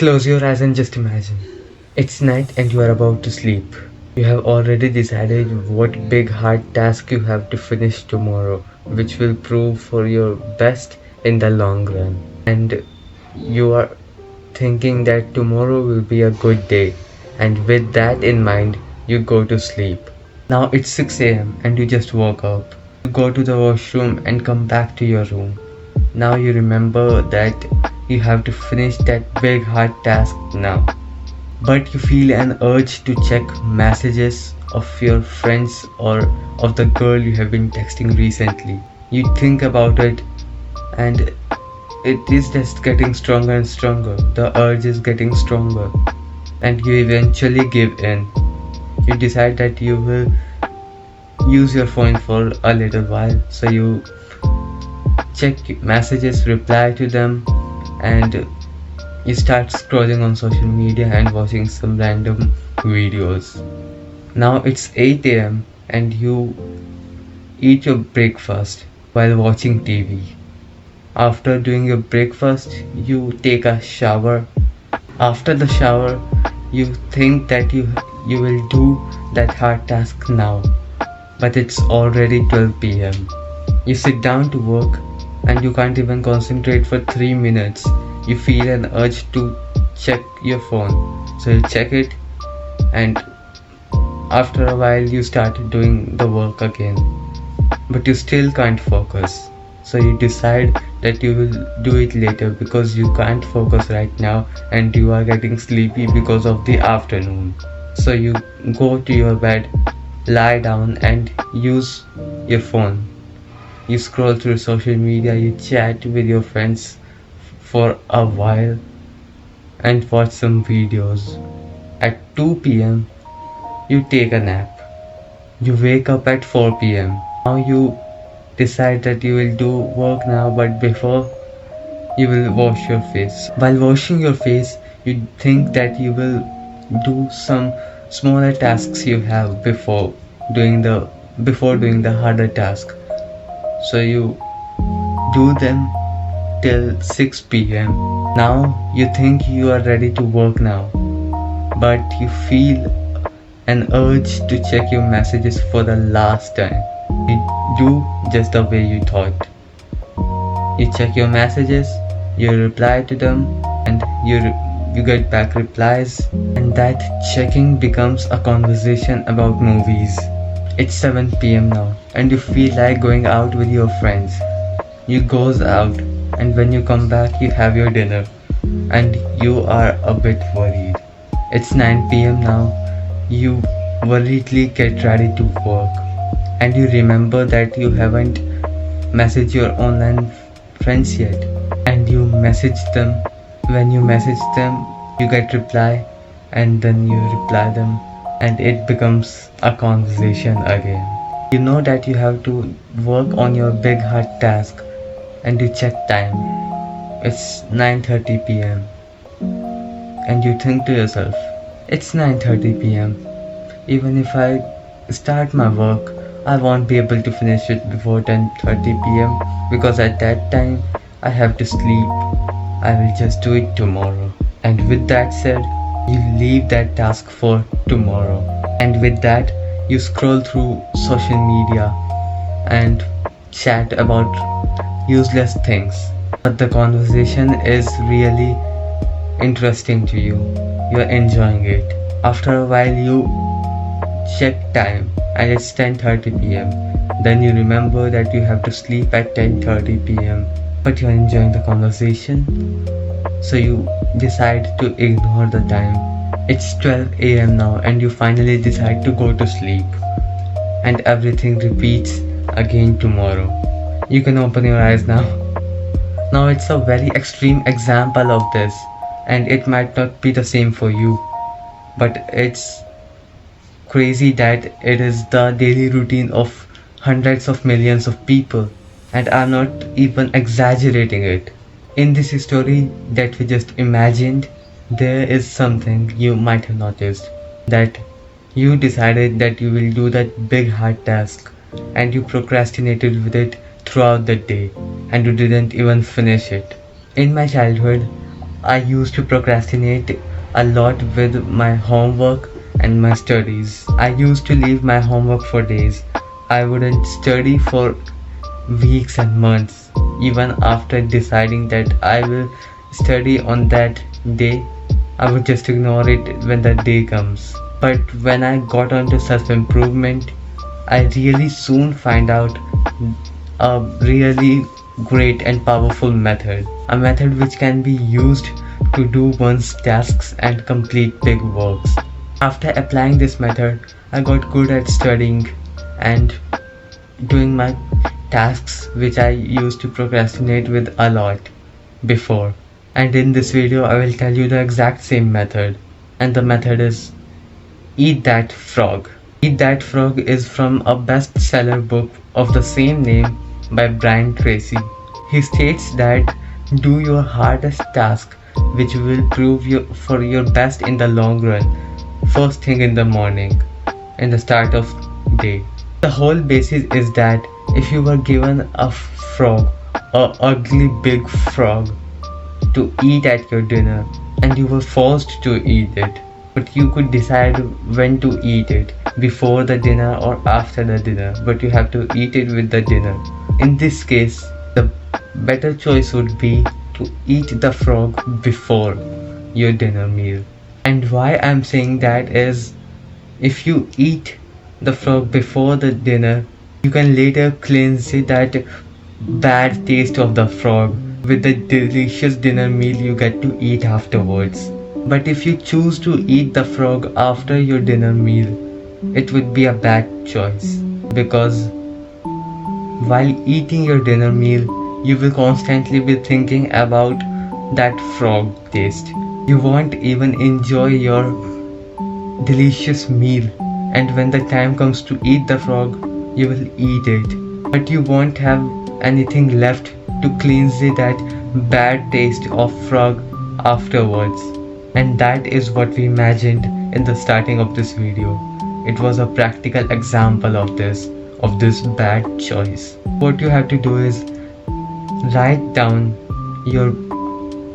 Close your eyes and just imagine. It's night and you are about to sleep. You have already decided what big hard task you have to finish tomorrow, which will prove for your best in the long run. And you are thinking that tomorrow will be a good day. And with that in mind, you go to sleep. Now it's 6 a.m. and you just woke up. You go to the washroom and come back to your room. Now you remember that you have to finish that big hard task now. But you feel an urge to check messages of your friends or of the girl you have been texting recently. You think about it and it is just getting stronger and stronger. The urge is getting stronger and you eventually give in. You decide that you will use your phone for a little while, so you check messages, reply to them, and you start scrolling on social media and watching some random videos. Now it's 8 a.m. and you eat your breakfast while watching TV. After doing your breakfast, you take a shower. After the shower, you think that you will do that hard task now, but it's already 12 p.m. You sit down to work and you can't even concentrate for 3 minutes. You feel an urge to check your phone, so you check it, and after a while you start doing the work again, but you still can't focus. So you decide that you will do it later because you can't focus right now and you are getting sleepy because of the afternoon. So you go to your bed, lie down and use your phone. You scroll through social media, you chat with your friends for a while and watch some videos. At 2 p.m., you take a nap. You wake up at 4 p.m. Now you decide that you will do work now, but before you will wash your face. While washing your face, you think that you will do some smaller tasks you have before doing the harder task. So you do them till 6 p.m. Now you think you are ready to work now, but you feel an urge to check your messages for the last time. You do just the way you thought. You check your messages, you reply to them, and you get back replies, and that checking becomes a conversation about movies. It's 7 p.m. now and you feel like going out with your friends. You goes out and when you come back you have your dinner and you are a bit worried. It's 9 p.m. now. You worriedly get ready to work and you remember that you haven't messaged your online friends yet, and you message them. When you message them you get reply and then you reply them and it becomes a conversation again. You know that you have to work on your big hard task and you check time. It's 9:30 p.m. and you think to yourself, it's 9:30 p.m. Even if I start my work, I won't be able to finish it before 10:30 p.m. because at that time I have to sleep. I will just do it tomorrow. And with that said, you leave that task for tomorrow. And with that, you scroll through social media and chat about useless things. But the conversation is really interesting to you. You are enjoying it. After a while, you check time and it's 10:30 p.m. Then you remember that you have to sleep at 10:30 p.m. But you are enjoying the conversation, so you decide to ignore the time. It's 12 a.m. now and you finally decide to go to sleep. And everything repeats again tomorrow. You can open your eyes now. Now it's a very extreme example of this and it might not be the same for you. But it's crazy that it is the daily routine of hundreds of millions of people. And I'm not even exaggerating it. In this story that we just imagined, there is something you might have noticed, that you decided that you will do that big hard task and you procrastinated with it throughout the day and you didn't even finish it. In my childhood, I used to procrastinate a lot with my homework and my studies. I used to leave my homework for days. I wouldn't study for weeks and months. Even after deciding that I will study on that day, I would just ignore it when the day comes. But when I got onto self improvement, I really soon find out a really great and powerful method. A method which can be used to do one's tasks and complete big works. After applying this method, I got good at studying and doing my tasks which I used to procrastinate with a lot before. And in this video, I will tell you the exact same method. And the method is Eat That Frog. Eat That Frog is from a bestseller book of the same name by Brian Tracy. He states that do your hardest task which will prove you for your best in the long run first thing in the morning, in the start of day. The whole basis is that if you were given a frog, a ugly big frog, to eat at your dinner and you were forced to eat it, but you could decide when to eat it, before the dinner or after the dinner, but you have to eat it with the dinner. In this case, the better choice would be to eat the frog before your dinner meal. And why I'm saying that is, if you eat the frog before the dinner, you can later cleanse that bad taste of the frog with the delicious dinner meal you get to eat afterwards. But if you choose to eat the frog after your dinner meal, it would be a bad choice, because while eating your dinner meal, you will constantly be thinking about that frog taste. You won't even enjoy your delicious meal, and when the time comes to eat the frog, you will eat it, but you won't have anything left to cleanse that bad taste of frog afterwards. And that is what we imagined in the starting of this video. It was a practical example of this bad choice. What you have to do is write down your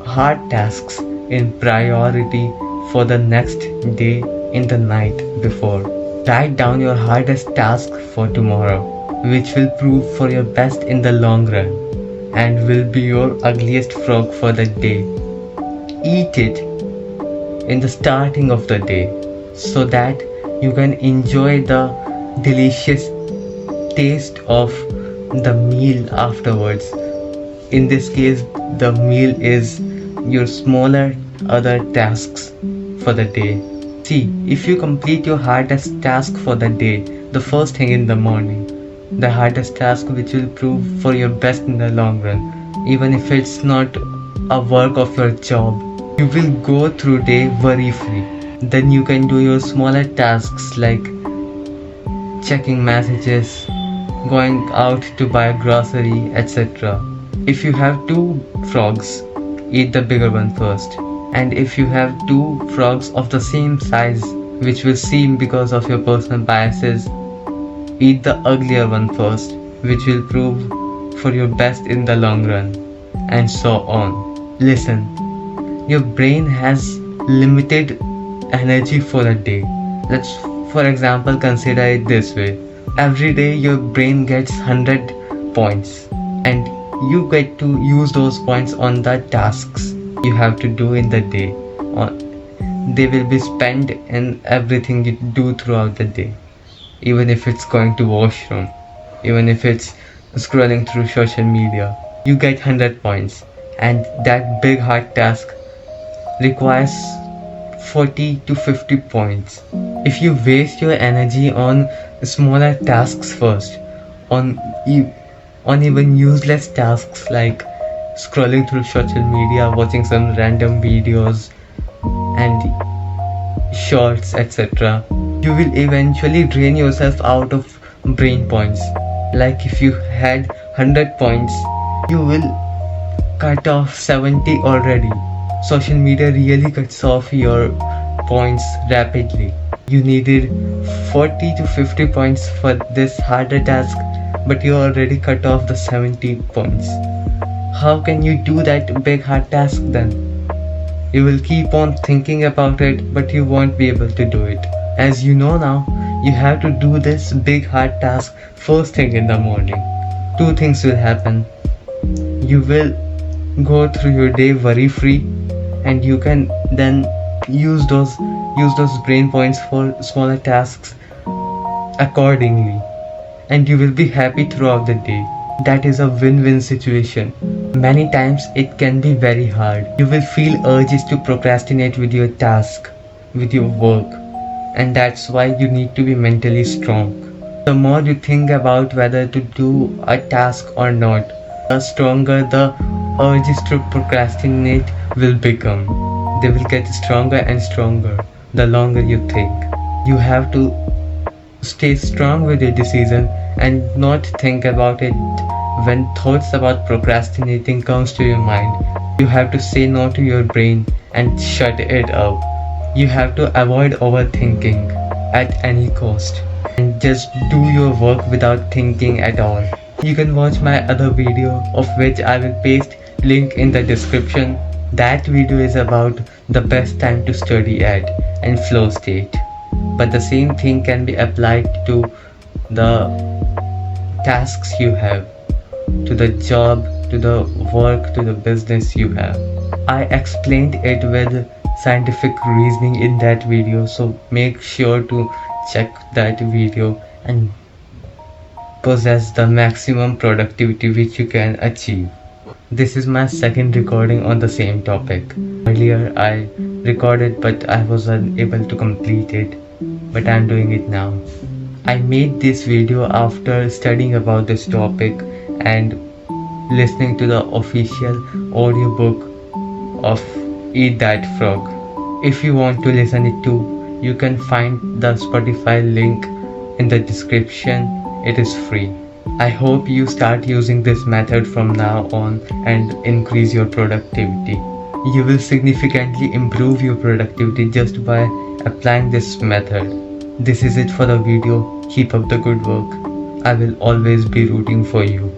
hard tasks in priority for the next day in the night before. Write down your hardest task for tomorrow, which will prove for your best in the long run and will be your ugliest frog for the day. Eat it in the starting of the day so that you can enjoy the delicious taste of the meal afterwards. In this case, the meal is your smaller other tasks for the day. See, if you complete your hardest task for the day the first thing in the morning, the hardest task which will prove for your best in the long run, even if it's not a work of your job, you will go through day worry free. Then you can do your smaller tasks like checking messages, going out to buy grocery, etc. If you have 2 frogs, eat the bigger one first. And if you have 2 frogs of the same size, which will seem because of your personal biases, eat the uglier one first, which will prove for your best in the long run, and so on. Listen, your brain has limited energy for a day. Let's, for example, consider it this way. Every day your brain gets 100 points, and you get to use those points on the tasks you have to do in the day. They will be spent in everything you do throughout the day. Even if it's going to washroom, even if it's scrolling through social media, you get 100 points. And that big hard task requires 40 to 50 points. If you waste your energy on smaller tasks first, on even useless tasks like scrolling through social media, watching some random videos and shorts, etc., you will eventually drain yourself out of brain points. Like if you had 100 points, you will cut off 70 already. Social media really cuts off your points rapidly. You needed 40 to 50 points for this harder task, but you already cut off the 70 points. How can you do that big hard task then? You will keep on thinking about it, but you won't be able to do it. As you know now, you have to do this big hard task first thing in the morning. Two things will happen. You will go through your day worry free, and you can then use those brain points for smaller tasks accordingly, and you will be happy throughout the day. That is a win-win situation. Many times it can be very hard. You will feel urges to procrastinate with your task, with your work, and that's why you need to be mentally strong. The more you think about whether to do a task or not, the stronger the urges to procrastinate will become. They will get stronger and stronger the longer you think. You have to stay strong with your decision and not think about it when thoughts about procrastinating comes to your mind. You have to say no to your brain and shut it up. You have to avoid overthinking at any cost and just do your work without thinking at all. You can watch my other video, of which I will paste link in the description. That video is about the best time to study at and flow state. But the same thing can be applied to the tasks you have, to the job, to the work, to the business you have. I explained it with scientific reasoning in that video, so make sure to check that video and possess the maximum productivity which you can achieve. This is my second recording on the same topic. Earlier I recorded but I was unable to complete it, but I'm doing it now. I made this video after studying about this topic and listening to the official audiobook of Eat That Frog. If you want to listen it too, you can find the Spotify link in the description. It is free. I hope you start using this method from now on and increase your productivity. You will significantly improve your productivity just by applying this method. This is it for the video. Keep up the good work. I will always be rooting for you.